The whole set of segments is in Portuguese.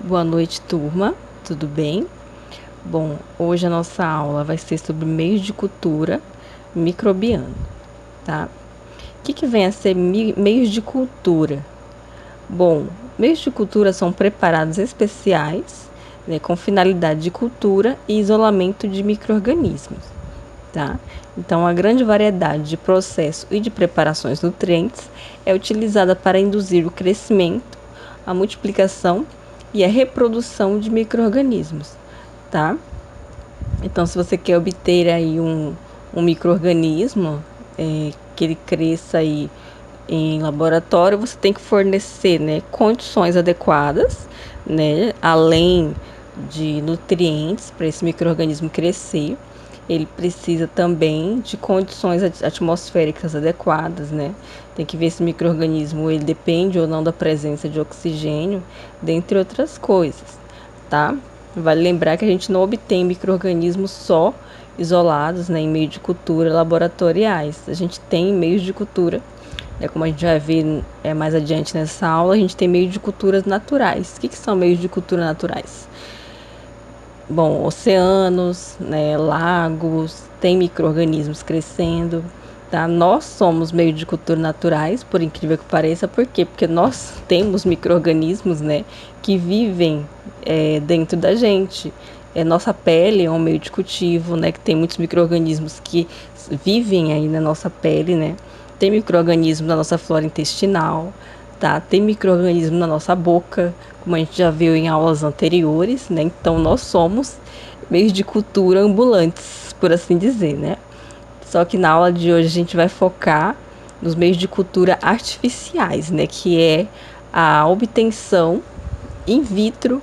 Boa noite, turma. Tudo bem? Bom, hoje a nossa aula vai ser sobre meios de cultura microbiano, tá? O que vem a ser meios de cultura? Bom, meios de cultura são preparados especiais, né, com finalidade de cultura e isolamento de micro-organismos, tá? Então, a grande variedade de processos e de preparações nutrientes é utilizada para induzir o crescimento, a multiplicação e a reprodução de micro-organismos, tá? Então, se você quer obter aí um micro-organismo que ele cresça aí em laboratório, você tem que fornecer, né, condições adequadas, né, além de nutrientes para esse micro-organismo crescer. Ele precisa também de condições atmosféricas adequadas, né? Tem que ver se o micro-organismo ele depende ou não da presença de oxigênio, dentre outras coisas, tá? Vale lembrar que a gente não obtém micro-organismos só isolados, né, em meio de cultura laboratoriais. A gente tem meios de cultura, como a gente vai ver mais adiante nessa aula, a gente tem meios de culturas naturais. O que são meios de cultura naturais? Bom, oceanos, né, lagos, tem micro-organismos crescendo, tá? Nós somos meio de cultura naturais, por incrível que pareça. Por quê? Porque nós temos micro-organismos, né, que vivem dentro da gente. Nossa pele é um meio de cultivo, né, que tem muitos micro-organismos que vivem aí na nossa pele, né? Tem micro-organismos na nossa flora intestinal, tá? Tem micro-organismos na nossa boca, como a gente já viu em aulas anteriores, né? Então, nós somos meios de cultura ambulantes, por assim dizer, né? Só que na aula de hoje a gente vai focar nos meios de cultura artificiais, né? Que é a obtenção in vitro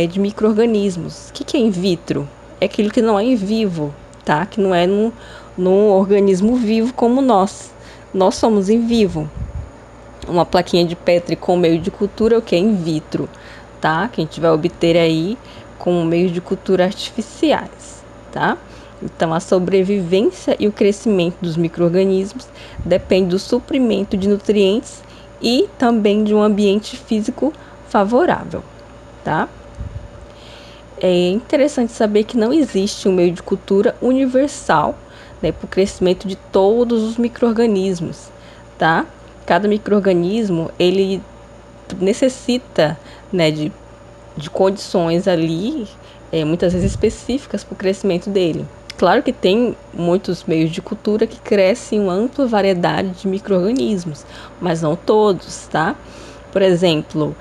de micro-organismos. O que é in vitro? É aquilo que não é em vivo, tá? Que não é num organismo vivo como nós. Nós somos em vivo. Uma plaquinha de Petri com meio de cultura, o que é in vitro, tá? Que a gente vai obter aí com meios de cultura artificiais, tá? Então, a sobrevivência e o crescimento dos micro-organismos depende do suprimento de nutrientes e também de um ambiente físico favorável, tá? É interessante saber que não existe um meio de cultura universal, né, para o crescimento de todos os micro-organismos, tá? Cada micro-organismo, ele necessita, né, de condições ali, muitas vezes específicas para o crescimento dele. Claro que tem muitos meios de cultura que crescem uma ampla variedade de micro-organismos, mas não todos, tá? Por exemplo,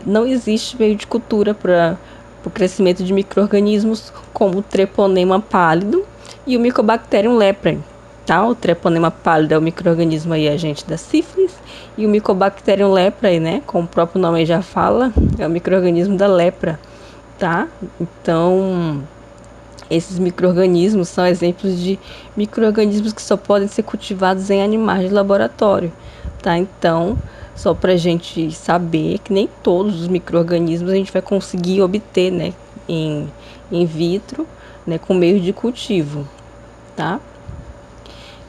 não existe meio de cultura para o crescimento de micro-organismos como o treponema pálido e o Mycobacterium leprae. Tá? O treponema pálido é o micro-organismo aí agente da sífilis, e o Mycobacterium leprae, né, como o próprio nome já fala, é o micro-organismo da lepra, tá? Então, esses micro-organismos são exemplos de micro-organismos que só podem ser cultivados em animais de laboratório, tá? Então, só para a gente saber que nem todos os micro-organismos a gente vai conseguir obter, né, in vitro, né, com meio de cultivo, tá?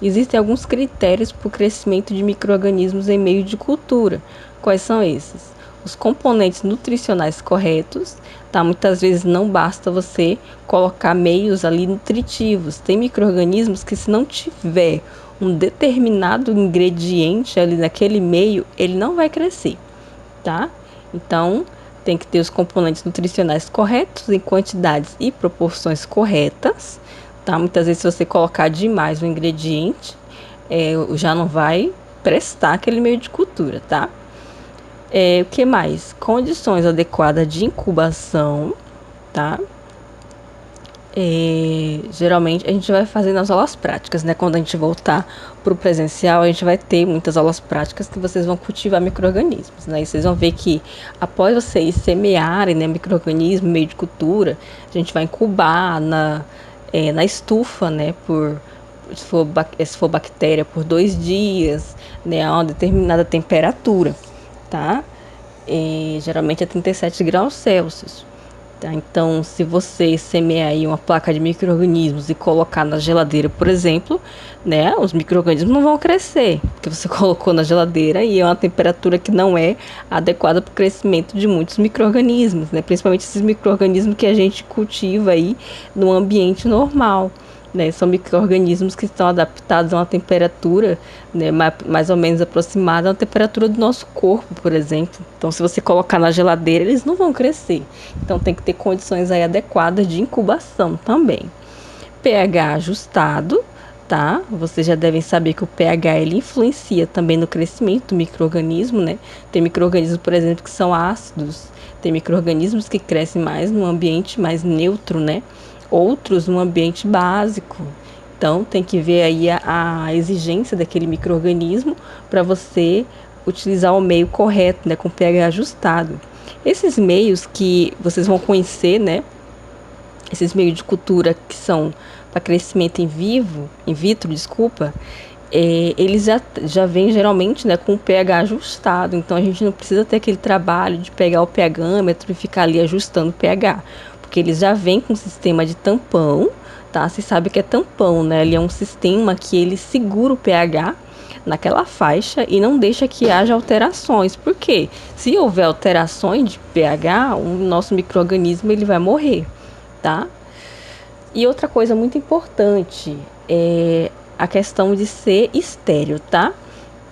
Existem alguns critérios para o crescimento de micro-organismos em meio de cultura. Quais são esses? Os componentes nutricionais corretos, tá? Muitas vezes não basta você colocar meios ali nutritivos. Tem micro-organismos que, se não tiver um determinado ingrediente ali naquele meio, ele não vai crescer, tá? Então, tem que ter os componentes nutricionais corretos em quantidades e proporções corretas, tá? Muitas vezes, se você colocar demais um ingrediente, já não vai prestar aquele meio de cultura, tá? O que mais? Condições adequadas de incubação, tá? Geralmente a gente vai fazer nas aulas práticas, né? Quando a gente voltar para o presencial, a gente vai ter muitas aulas práticas que vocês vão cultivar micro-organismos, né? E vocês vão ver que após vocês semearem, né, micro-organismo, meio de cultura, a gente vai incubar na estufa, né? Se for bactéria, por 2 dias, né? A uma determinada temperatura, tá? Geralmente é 37 graus Celsius. Tá? Então, se você semear aí uma placa de micro-organismos e colocar na geladeira, por exemplo, né, os micro-organismos não vão crescer, porque você colocou na geladeira e é uma temperatura que não é adequada para o crescimento de muitos micro-organismos, né, principalmente esses micro-organismos que a gente cultiva aí no ambiente normal. Né, são micro-organismos que estão adaptados a uma temperatura, né, mais ou menos aproximada à temperatura do nosso corpo, por exemplo. Então, se você colocar na geladeira, eles não vão crescer. Então, tem que ter condições aí adequadas de incubação também. pH ajustado, tá? Vocês já devem saber que o pH ele influencia também no crescimento do micro-organismo, né? Tem micro-organismos, por exemplo, que são ácidos. Tem micro-organismos que crescem mais num ambiente mais neutro, né? Outros num ambiente básico. Então, tem que ver aí a exigência daquele micro-organismo para você utilizar o meio correto, né? Com pH ajustado. Esses meios que vocês vão conhecer, né? Esses meios de cultura que são para crescimento em vitro, desculpa, eles já vêm geralmente, né, com o pH ajustado. Então a gente não precisa ter aquele trabalho de pegar o pHmetro e ficar ali ajustando o pH, porque eles já vêm com um sistema de tampão, tá? Você sabe que é tampão, né? Ele é um sistema que ele segura o pH naquela faixa e não deixa que haja alterações. Por quê? Se houver alterações de pH, o nosso micro-organismo ele vai morrer, tá? E outra coisa muito importante é a questão de ser estéreo, tá?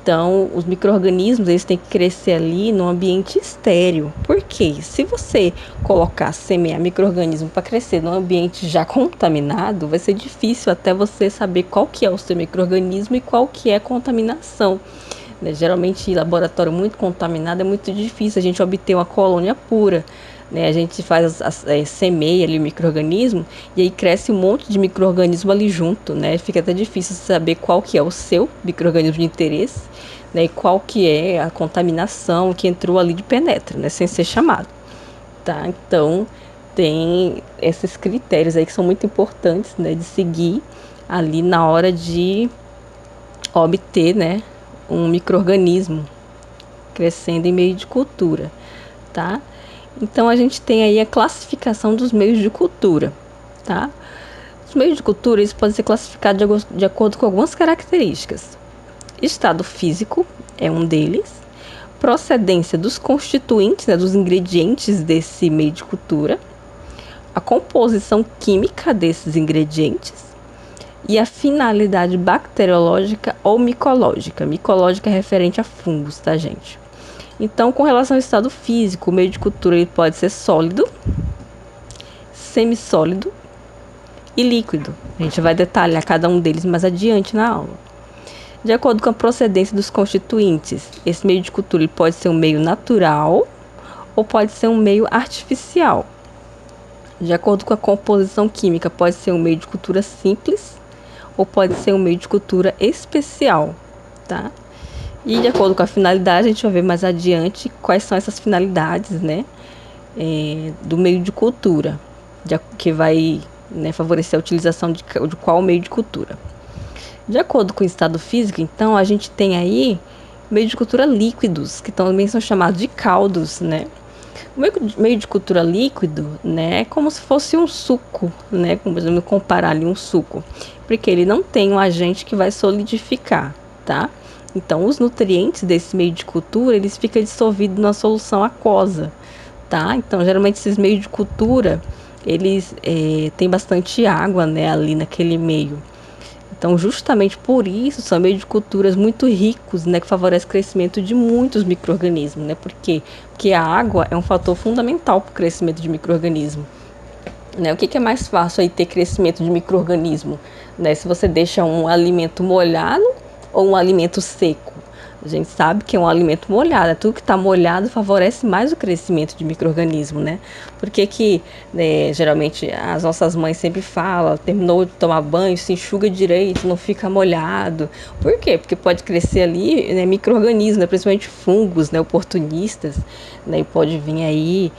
Então, os micro-organismos eles têm que crescer ali no ambiente estéreo. Por quê? Se você colocar, semear micro-organismo para crescer num ambiente já contaminado, vai ser difícil até você saber qual que é o seu micro-organismo e qual que é a contaminação. Né? Geralmente, em laboratório muito contaminado, é muito difícil a gente obter uma colônia pura. Né? A gente semeia ali o micro-organismo e aí cresce um monte de micro-organismo ali junto, né? Fica até difícil saber qual que é o seu micro-organismo de interesse, né? E qual que é a contaminação que entrou ali de penetra, né? Sem ser chamado, tá? Então, tem esses critérios aí que são muito importantes, né? De seguir ali na hora de obter, né? Um micro-organismo crescendo em meio de cultura, tá? Então, a gente tem aí a classificação dos meios de cultura, tá? Os meios de cultura eles podem ser classificados de acordo com algumas características. Estado físico é um deles. Procedência dos constituintes, né, dos ingredientes desse meio de cultura. A composição química desses ingredientes. E a finalidade bacteriológica ou micológica. Micológica é referente a fungos, tá, gente? Então, com relação ao estado físico, o meio de cultura ele pode ser sólido, semissólido e líquido. A gente vai detalhar cada um deles mais adiante na aula. De acordo com a procedência dos constituintes, esse meio de cultura ele pode ser um meio natural ou pode ser um meio artificial. De acordo com a composição química, pode ser um meio de cultura simples ou pode ser um meio de cultura especial, tá? E de acordo com a finalidade, a gente vai ver mais adiante quais são essas finalidades, né, do meio de cultura, que vai, né, favorecer a utilização de qual meio de cultura. De acordo com o estado físico, então, a gente tem aí meio de cultura líquidos, que também são chamados de caldos, né? O meio de cultura líquido, né, é como se fosse um suco, né, como podemos comparar ali um suco, porque ele não tem um agente que vai solidificar, tá? Então, os nutrientes desse meio de cultura, eles ficam dissolvidos na solução aquosa, tá? Então, geralmente, esses meios de cultura, eles têm bastante água, né, ali naquele meio. Então, justamente por isso, são meios de culturas muito ricos, né, que favorecem o crescimento de muitos micro-organismos, né? Por quê? Porque a água é um fator fundamental para o crescimento de micro-organismo. Né? O que é mais fácil aí ter crescimento de micro-organismo? Né? Se você deixa um alimento molhado ou um alimento seco. A gente sabe que é um alimento molhado, né? Tudo que está molhado favorece mais o crescimento de micro-organismo, né? Porque que, né, geralmente as nossas mães sempre falam, terminou de tomar banho, se enxuga direito, não fica molhado. Por quê? Porque pode crescer ali, né, micro-organismos, né, principalmente fungos, né, oportunistas, né, e pode vir aí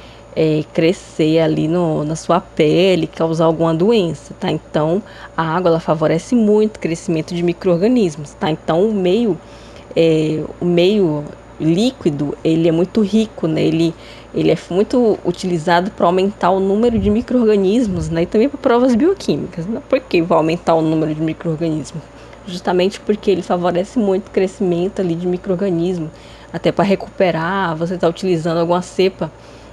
crescer ali na sua pele, causar alguma doença, tá? Então, a água ela favorece muito o crescimento de micro-organismos, tá? Então, o meio líquido, ele é muito rico, né? Ele é muito utilizado para aumentar o número de micro-organismos, né? E também para provas bioquímicas, né? Por que vai aumentar o número de micro-organismos? Justamente porque ele favorece muito o crescimento ali de micro-organismo, até para recuperar, você está utilizando alguma cepa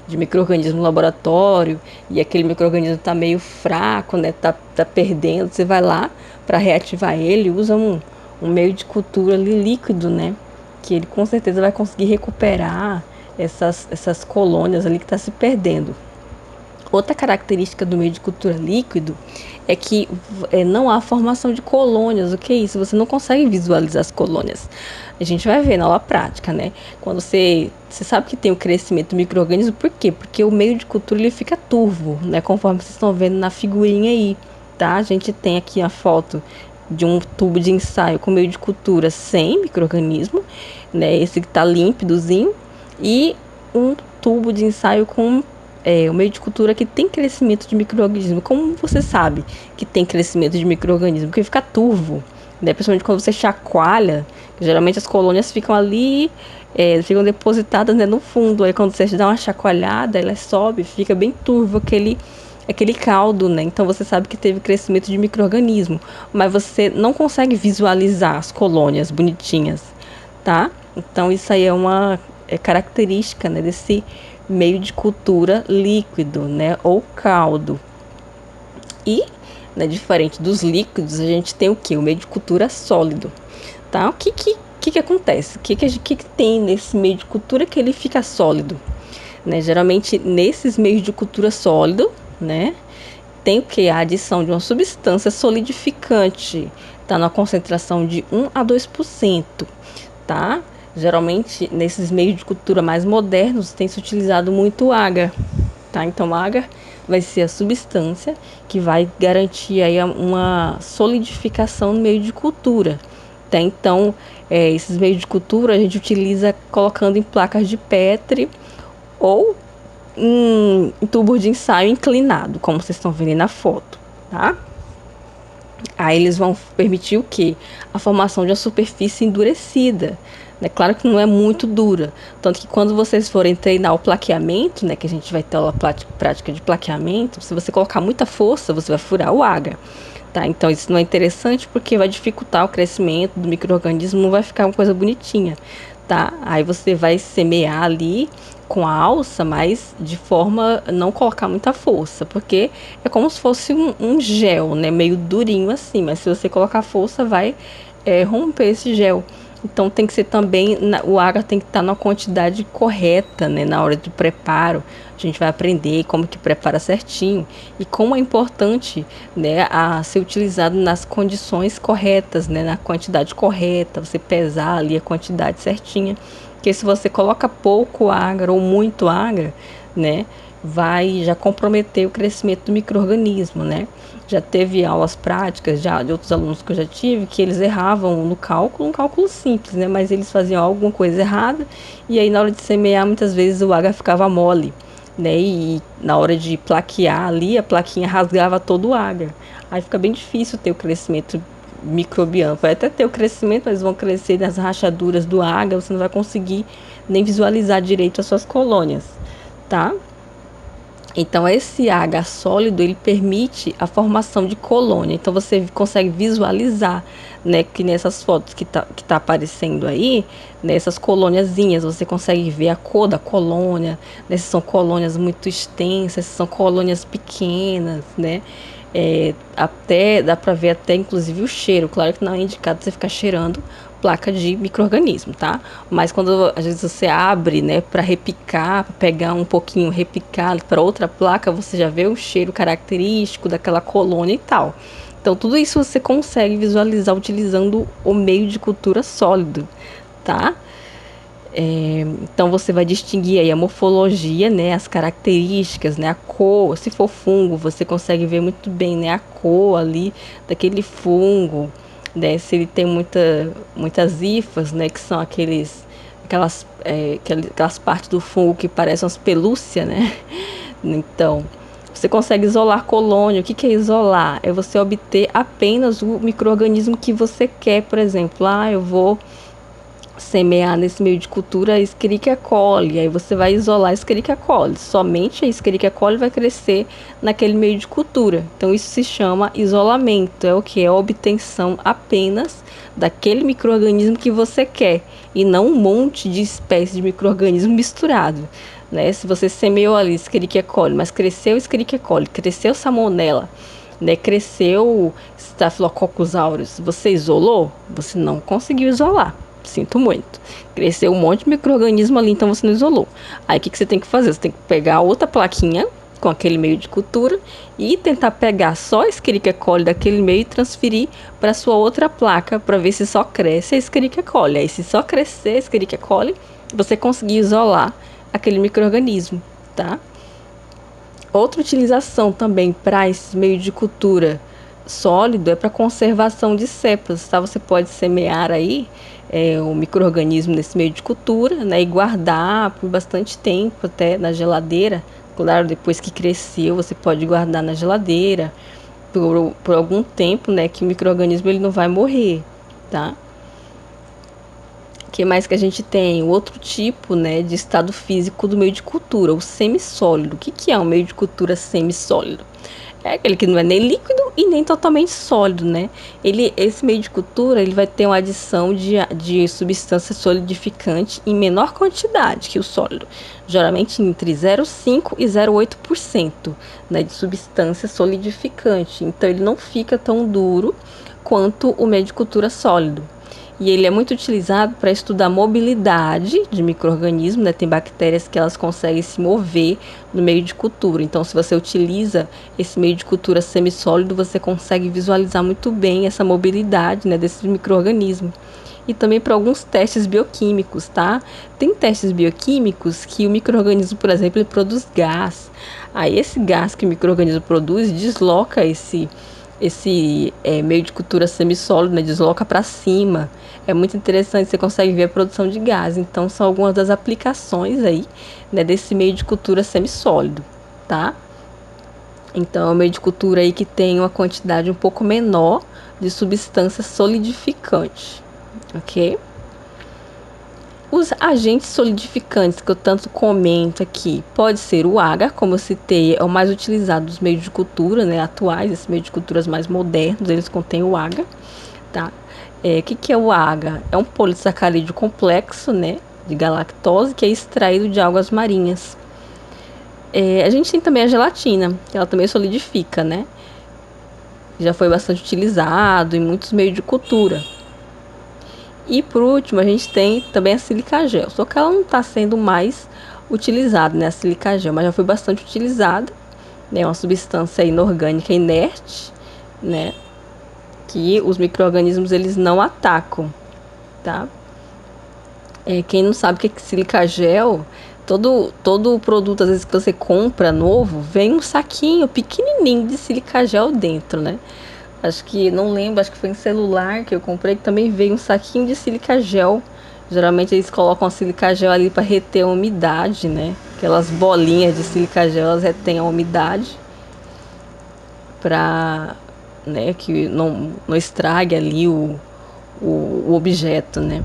de micro-organismo no laboratório e aquele micro-organismo está meio fraco, né? Tá perdendo, você vai lá para reativar ele, usa um meio de cultura ali líquido, né? Que ele com certeza vai conseguir recuperar essas colônias ali que está se perdendo. Outra característica do meio de cultura líquido é que não há formação de colônias. O que é isso? Você não consegue visualizar as colônias. A gente vai ver na aula prática, né? Quando você sabe que tem o crescimento do micro-organismo, por quê? Porque o meio de cultura ele fica turvo, né? Conforme vocês estão vendo na figurinha aí, tá? A gente tem aqui a foto de um tubo de ensaio com meio de cultura sem micro-organismo, né? Esse que está límpidozinho, e um tubo de ensaio com o meio de cultura que tem crescimento de micro-organismo. Como você sabe que tem crescimento de micro-organismo? Porque fica turvo, né? Principalmente quando você chacoalha, geralmente as colônias ficam ali, ficam depositadas, né, no fundo. Aí quando você dá uma chacoalhada, ela sobe, fica bem turvo aquele caldo, né? Então você sabe que teve crescimento de micro-organismo, mas você não consegue visualizar as colônias bonitinhas, tá? Então isso aí é uma característica, né, desse meio de cultura líquido, né, ou caldo. E, né, diferente dos líquidos, a gente tem o que? O meio de cultura sólido, tá? O que acontece? O que tem nesse meio de cultura que ele fica sólido? Né? Geralmente, nesses meios de cultura sólido, né, tem o que? A adição de uma substância solidificante, tá? Na concentração de 1 a 2%, tá? Geralmente, nesses meios de cultura mais modernos, tem se utilizado muito agar, tá? Então, agar vai ser a substância que vai garantir aí uma solidificação no meio de cultura, tá? Então, esses meios de cultura a gente utiliza colocando em placas de Petri ou em tubo de ensaio inclinado, como vocês estão vendo na foto, tá? Aí eles vão permitir o quê? A formação de uma superfície endurecida. É claro que não é muito dura. Tanto que quando vocês forem treinar o plaqueamento, né, que a gente vai ter aula prática de plaqueamento, se você colocar muita força, você vai furar o agar. Tá? Então isso não é interessante porque vai dificultar o crescimento do micro-organismo, não vai ficar uma coisa bonitinha. Tá? Aí você vai semear ali com a alça, mas de forma a não colocar muita força, porque é como se fosse um gel, né? Meio durinho assim, mas se você colocar força, vai romper esse gel. Então tem que ser também, o agar tem que estar na quantidade correta, né? Na hora do preparo, a gente vai aprender como que prepara certinho e como é importante, né, a ser utilizado nas condições corretas, né? Na quantidade correta, você pesar ali a quantidade certinha. Porque se você coloca pouco agar ou muito agar, né, vai já comprometer o crescimento do micro-organismo, né? Já teve aulas práticas já de outros alunos que eu já tive que eles erravam no cálculo, um cálculo simples, né? Mas eles faziam alguma coisa errada e aí na hora de semear muitas vezes o agar ficava mole, né? E na hora de plaquear ali a plaquinha rasgava todo o agar. Aí fica bem difícil ter o crescimento microbiano. Vai até ter o crescimento, mas vão crescer nas rachaduras do agar, você não vai conseguir nem visualizar direito as suas colônias, tá? Então, esse agar sólido, ele permite a formação de colônia. Então, você consegue visualizar, né, que nessas fotos que tá aparecendo aí, nessas colôniazinhas, você consegue ver a cor da colônia, né, se são colônias muito extensas, se são colônias pequenas, né, até dá para ver até inclusive o cheiro. Claro que não é indicado você ficar cheirando placa de micro-organismo, tá? Mas quando às vezes você abre, né, para repicar, pra pegar um pouquinho, repicar para outra placa, você já vê o cheiro característico daquela colônia e tal. Então tudo isso você consegue visualizar utilizando o meio de cultura sólido, tá? Então você vai distinguir aí a morfologia, né, as características, né, a cor. Se for fungo, você consegue ver muito bem, né, a cor ali daquele fungo, né, se ele tem muitas hifas, né, que são aquelas partes do fungo que parecem umas pelúcias, né. Então você consegue isolar colônia. O que é isolar? É você obter apenas o micro-organismo que você quer. Por exemplo, eu vou semear nesse meio de cultura a Escherichia coli, aí você vai isolar a Escherichia coli. Somente a Escherichia coli vai crescer naquele meio de cultura. Então isso se chama isolamento, é o que? É a obtenção apenas daquele micro-organismo que você quer, e não um monte de espécies de micro-organismo misturado, né? Se você semeou ali Escherichia coli, mas cresceu Escherichia coli, cresceu Salmonella, né, cresceu Staphylococcus aureus, você isolou? Você não conseguiu isolar. Sinto muito. Cresceu um monte de micro-organismo ali, então você não isolou. Aí o que você tem que fazer? Você tem que pegar outra plaquinha com aquele meio de cultura e tentar pegar só a Escherichia coli daquele meio e transferir para sua outra placa para ver se só cresce a Escherichia coli. Aí se só crescer a Escherichia coli, você conseguir isolar aquele micro-organismo, tá? Outra utilização também para esse meio de cultura sólido é para conservação de cepas, tá? Você pode semear aí o micro-organismo nesse meio de cultura, né? E guardar por bastante tempo, até na geladeira. Claro, depois que cresceu, você pode guardar na geladeira por algum tempo, né? Que o micro-organismo ele não vai morrer, tá? O que mais que a gente tem? O outro tipo, né, de estado físico do meio de cultura, o semissólido. O que é um meio de cultura semissólido? É aquele que não é nem líquido e nem totalmente sólido, né? Esse meio de cultura ele vai ter uma adição de substância solidificante em menor quantidade que o sólido, geralmente entre 0,5% e 0,8%, né, de substância solidificante. Então ele não fica tão duro quanto o meio de cultura sólido. E ele é muito utilizado para estudar mobilidade de micro-organismos, né? Tem bactérias que elas conseguem se mover no meio de cultura. Então, se você utiliza esse meio de cultura semissólido, você consegue visualizar muito bem essa mobilidade, né, desses micro-organismos. E também para alguns testes bioquímicos, tá? Tem testes bioquímicos que o micro-organismo, por exemplo, ele produz gás. Aí esse gás que o micro-organismo produz desloca esse meio de cultura semissólido, né, desloca para cima. É muito interessante, você consegue ver a produção de gás. Então, são algumas das aplicações aí, né, desse meio de cultura semissólido, tá? Então, é um meio de cultura aí que tem uma quantidade um pouco menor de substância solidificante, ok? Os agentes solidificantes que eu tanto comento aqui, pode ser o agar, como eu citei, é o mais utilizado dos meios de cultura, né, atuais, esses meios de culturas mais modernos, eles contêm o agar, tá? O que é o agar? É um polissacarídeo complexo, né, de galactose, que é extraído de algas marinhas. A gente tem também a gelatina, que ela também solidifica, né? Já foi bastante utilizado em muitos meios de cultura. E por último, a gente tem também a silicagel, só que ela não está sendo mais utilizada, né, a silicagel, mas já foi bastante utilizada, né, uma substância inorgânica inerte, né, que os micro-organismos eles não atacam, tá? Quem não sabe o que é silicagel, todo produto às vezes que você compra novo, vem um saquinho pequenininho de silicagel dentro, né? Acho que, não lembro, acho que foi em celular que eu comprei, que também veio um saquinho de silicagel. Geralmente eles colocam a silicagel ali para reter a umidade, né? Aquelas bolinhas de silicagel, elas retêm a umidade para, né, que não estrague ali o objeto, né?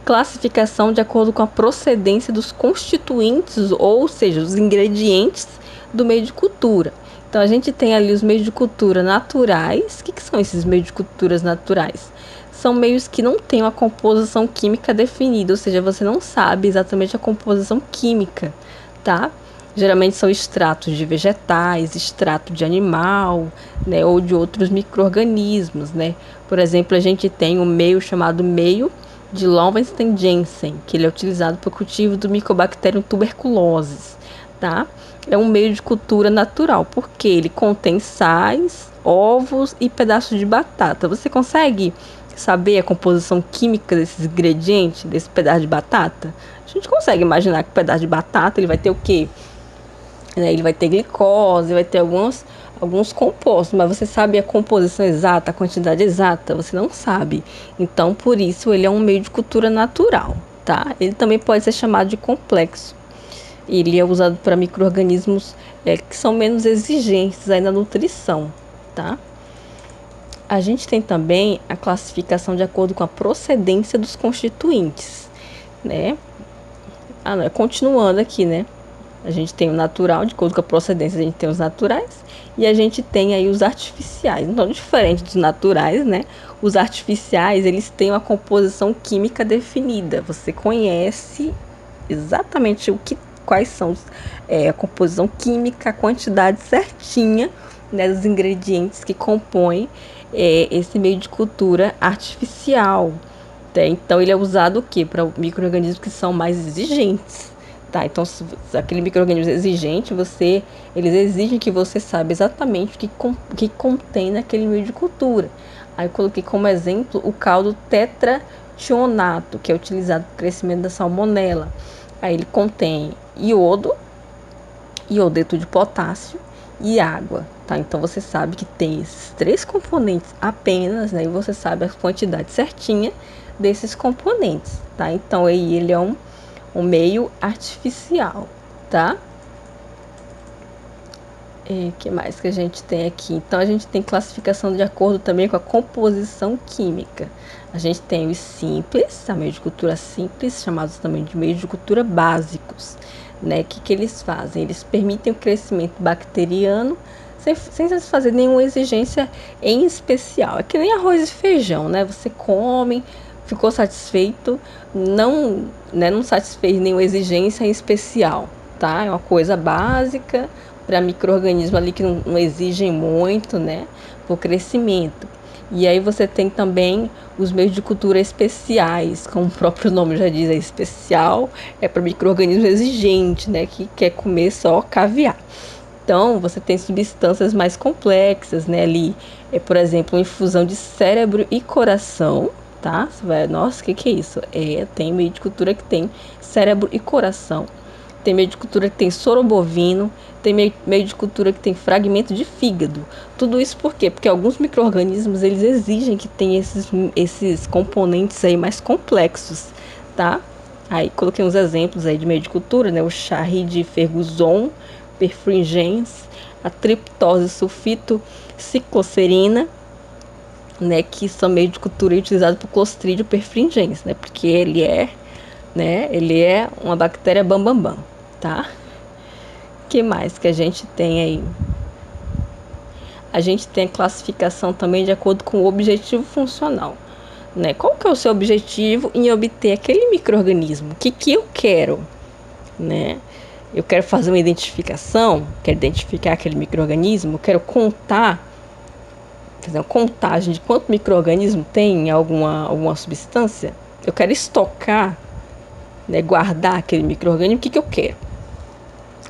Classificação de acordo com a procedência dos constituintes, ou seja, os ingredientes do meio de cultura. Então, a gente tem ali os meios de cultura naturais. O que são esses meios de culturas naturais? São meios que não têm uma composição química definida, ou seja, você não sabe exatamente a composição química, tá? Geralmente são extratos de vegetais, extrato de animal, né, ou de outros micro-organismos, né? Por exemplo, a gente tem um meio chamado meio de Lowenstein-Jensen, que ele é utilizado para o cultivo do Mycobacterium tuberculosis, tá? É um meio de cultura natural, porque ele contém sais, ovos e pedaços de batata. Você consegue saber a composição química desses ingredientes, desse pedaço de batata? A gente consegue imaginar que o pedaço de batata ele vai ter o quê? Ele vai ter glicose, vai ter alguns compostos, mas você sabe a composição exata, a quantidade exata? Você não sabe. Então, por isso, ele é um meio de cultura natural, tá? Ele também pode ser chamado de complexo. Ele é usado para micro-organismos que são menos exigentes aí na nutrição, tá? A gente tem também a classificação de acordo com a procedência dos constituintes, né? Continuando aqui, né? A gente tem o natural, de acordo com a procedência, a gente tem os naturais e a gente tem aí os artificiais. Então, diferente dos naturais, né? Os artificiais, eles têm uma composição química definida. Você conhece exatamente quais são a composição química, a quantidade certinha, né, dos ingredientes que compõem esse meio de cultura artificial. Tá? Então, ele é usado o quê? Para micro-organismos que são mais exigentes. Tá, então se aquele micro-organismo exigente, eles exigem que você saiba exatamente que contém naquele meio de cultura. Aí eu coloquei como exemplo o caldo tetrationato, que é utilizado para o crescimento da salmonela. Aí ele contém iodeto de potássio e água, tá? Então você sabe que tem esses 3 componentes apenas, né? E você sabe a quantidade certinha desses componentes, tá? Então aí ele é um meio artificial, tá? Que mais que a gente tem aqui? Então a gente tem classificação de acordo também com a composição química. A gente tem os simples, a meio de cultura simples, chamados também de meio de cultura básicos, né? Que eles fazem? Eles permitem o crescimento bacteriano sem fazer nenhuma exigência em especial. É que nem arroz e feijão, né? Você come, ficou satisfeito, não satisfez nenhuma exigência em especial, tá? É uma coisa básica para micro-organismos ali que não exigem muito, né? Para o crescimento. E aí você tem também os meios de cultura especiais, como o próprio nome já diz, é especial, é para micro-organismo exigente, né? Que quer comer só caviar. Então, você tem substâncias mais complexas, né? Ali, por exemplo, uma infusão de cérebro e coração, tá? Você vai, nossa, o que é isso? Tem meio de cultura que tem cérebro e coração. Tem meio de cultura que tem soro bovino, tem meio de cultura que tem fragmento de fígado. Tudo isso por quê? Porque alguns micro-organismos, eles exigem que tenha esses componentes aí mais complexos, tá? Aí coloquei uns exemplos aí de meio de cultura, né? O charri de Ferguson, perfringens, a triptose sulfito cicloserina, né, que são meio de cultura utilizados por Clostridium perfringens, né, porque ele é uma bactéria bambambam, tá? Que mais que a gente tem aí? A gente tem a classificação também de acordo com o objetivo funcional, né? Qual que é o seu objetivo em obter aquele micro-organismo? O que eu quero, né? Eu quero fazer uma identificação, quero identificar aquele micro-organismo, quero fazer uma contagem de quanto micro-organismo tem em alguma substância, eu quero estocar, né, guardar aquele micro-organismo, o que eu quero?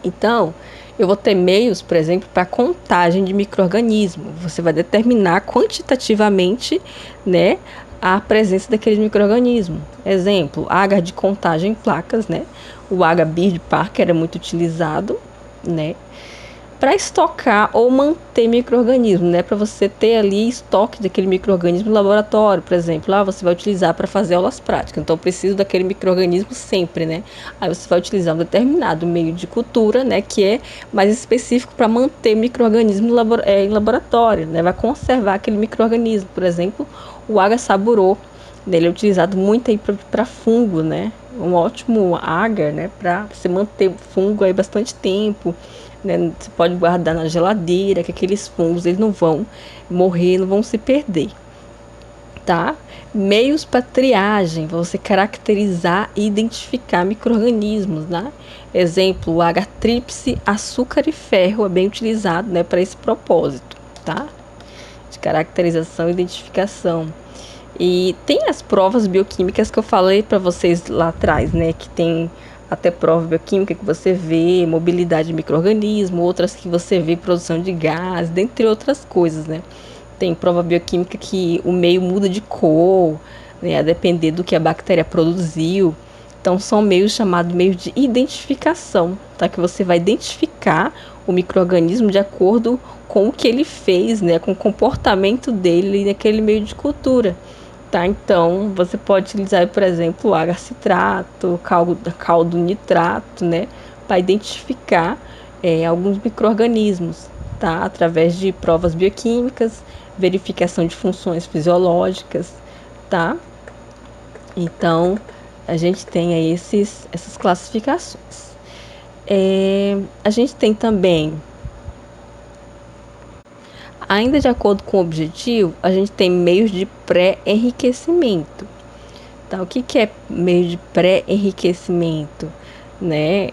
Então, eu vou ter meios, por exemplo, para contagem de micro-organismo. Você vai determinar quantitativamente, né, a presença daquele micro-organismo. Exemplo, agar de contagem em placas, né? O agar Bird-Parker é muito utilizado, né, para estocar ou manter micro-organismo, né? Para você ter ali estoque daquele micro-organismo no laboratório, por exemplo. Lá você vai utilizar para fazer aulas práticas. Então, eu preciso daquele micro-organismo sempre, né? Aí você vai utilizar um determinado meio de cultura, né? Que é mais específico para manter micro-organismo em laboratório, né? Vai conservar aquele micro-organismo. Por exemplo, o agar saburô, ele é utilizado muito aí para fungo, né? Um ótimo agar, né? Para você manter o fungo aí bastante tempo. Né? Você pode guardar na geladeira, que aqueles fungos eles não vão morrer, não vão se perder, tá? Meios para triagem, você caracterizar e identificar micro-organismos, né? Exemplo, o H-tríplice, açúcar e ferro é bem utilizado, né, para esse propósito, tá? De caracterização e identificação. E tem as provas bioquímicas que eu falei para vocês lá atrás, né, que tem até prova bioquímica que você vê mobilidade de micro-organismo, outras que você vê produção de gás, dentre outras coisas, né? Tem prova bioquímica que o meio muda de cor, né, a depender do que a bactéria produziu. Então, são meios chamados meios de identificação, tá? Que você vai identificar o micro-organismo de acordo com o que ele fez, né? Com o comportamento dele naquele meio de cultura. Tá, então você pode utilizar, por exemplo, o agar-citrato, caldo nitrato, né, para identificar alguns micro-organismos, tá, através de provas bioquímicas, verificação de funções fisiológicas, tá? Então, a gente tem aí essas classificações. A gente tem também, ainda de acordo com o objetivo, a gente tem meios de pré-enriquecimento. Tá? O que é meio de pré-enriquecimento? Né?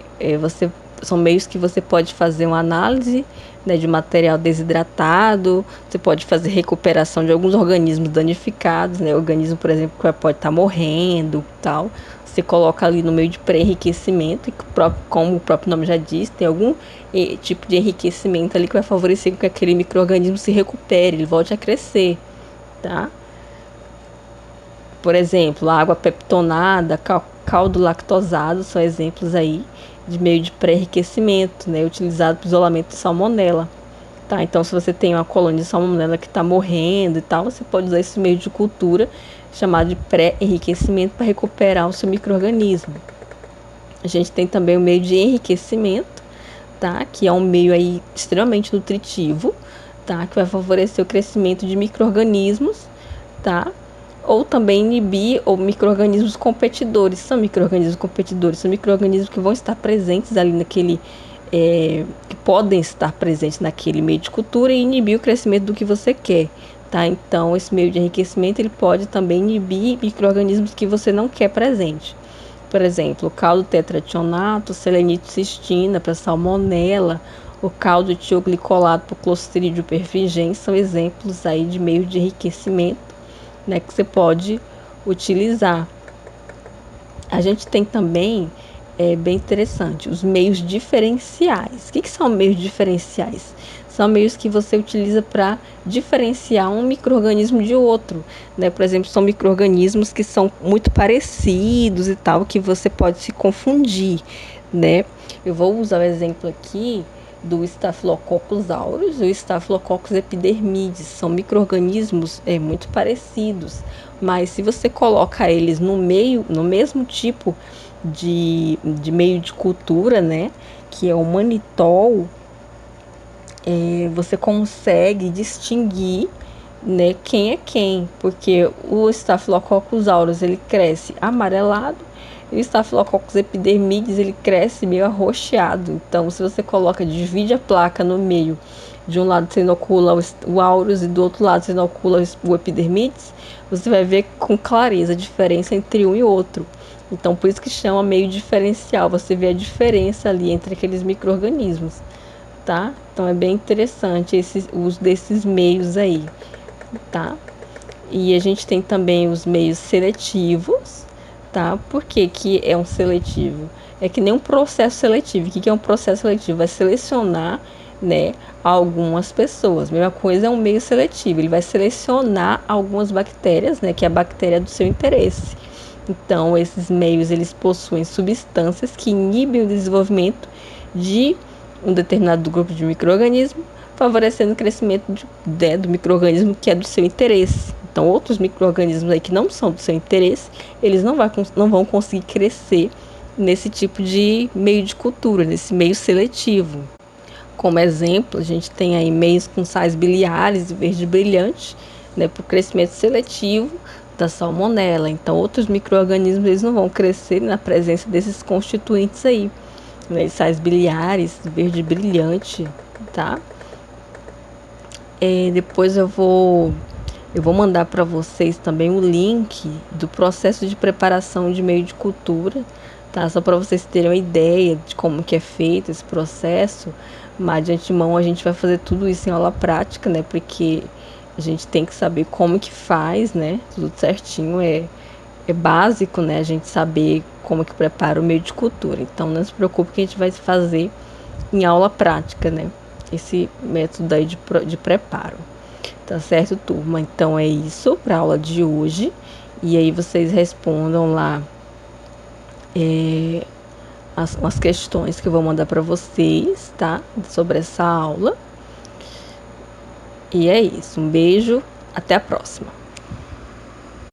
São meios que você pode fazer uma análise, né, de material desidratado, você pode fazer recuperação de alguns organismos danificados, né, organismo, por exemplo, que pode estar morrendo, tal. Você coloca ali no meio de pré-enriquecimento, e como o próprio nome já diz, tem algum tipo de enriquecimento ali que vai favorecer que aquele micro-organismo se recupere, ele volte a crescer, tá? Por exemplo, a água peptonada, caldo lactosado são exemplos aí de meio de pré-enriquecimento, né, utilizado para isolamento de salmonela. Tá? Então, se você tem uma colônia de salmonela que está morrendo e tal, você pode usar esse meio de cultura chamado de pré-enriquecimento para recuperar o seu micro-organismo. A gente tem também o meio de enriquecimento, tá? Que é um meio aí extremamente nutritivo, tá? Que vai favorecer o crescimento de micro-organismos, tá? Ou também inibir micro-organismos competidores. São micro-organismos competidores, são micro-organismos que vão estar presentes ali naquele, que podem estar presentes naquele meio de cultura e inibir o crescimento do que você quer, tá? Então, esse meio de enriquecimento, ele pode também inibir micro-organismos que você não quer presente. Por exemplo, o caldo tetrationato, selenite cistina para salmonela, o caldo tioglicolato para Clostridium perfringens são exemplos aí de meio de enriquecimento, né, que você pode utilizar. A gente tem também, bem interessante, os meios diferenciais. O que são meios diferenciais? São meios que você utiliza para diferenciar um micro-organismo de outro, né? Por exemplo, são micro-organismos que são muito parecidos e tal, que você pode se confundir, né? Eu vou usar o exemplo aqui do Staphylococcus aureus e o Staphylococcus epidermidis. São micro-organismos muito parecidos, mas se você coloca eles no mesmo tipo de meio de cultura, né, que é o manitol, você consegue distinguir, né, quem é quem, porque o Staphylococcus aureus ele cresce amarelado e o Staphylococcus epidermidis ele cresce meio arroxeado. Então, se você divide a placa no meio, de um lado você inocula o aureus e do outro lado você inocula o epidermidis, você vai ver com clareza a diferença entre um e outro. Então, por isso que chama meio diferencial, você vê a diferença ali entre aqueles micro-organismos, tá? Então, é bem interessante o uso desses meios aí, tá? E a gente tem também os meios seletivos, tá? Por que que é um seletivo? É que nem um processo seletivo. O que que é um processo seletivo? Vai selecionar, né, algumas pessoas. Mesma coisa é um meio seletivo. Ele vai selecionar algumas bactérias, né, que é a bactéria do seu interesse. Então, esses meios, eles possuem substâncias que inibem o desenvolvimento de um determinado grupo de micro-organismo, favorecendo o crescimento do micro-organismo que é do seu interesse. Então, outros micro-organismos aí que não são do seu interesse, eles não vão conseguir crescer nesse tipo de meio de cultura, nesse meio seletivo. Como exemplo, a gente tem aí meios com sais biliares e verde brilhante, né, para o crescimento seletivo da salmonela. Então, outros micro-organismos eles não vão crescer na presença desses constituintes aí, né, sais biliares, verde brilhante, tá? Depois eu vou mandar para vocês também o link do processo de preparação de meio de cultura, tá? Só para vocês terem uma ideia de como que é feito esse processo, mas de antemão a gente vai fazer tudo isso em aula prática, né? Porque a gente tem que saber como que faz, né? Tudo certinho, é básico, né? A gente saber como que prepara o meio de cultura. Então não se preocupe que a gente vai fazer em aula prática, né? Esse método aí de preparo. Tá certo, turma? Então é isso para a aula de hoje. E aí vocês respondam lá as questões que eu vou mandar para vocês, tá? Sobre essa aula. E é isso. Um beijo. Até a próxima.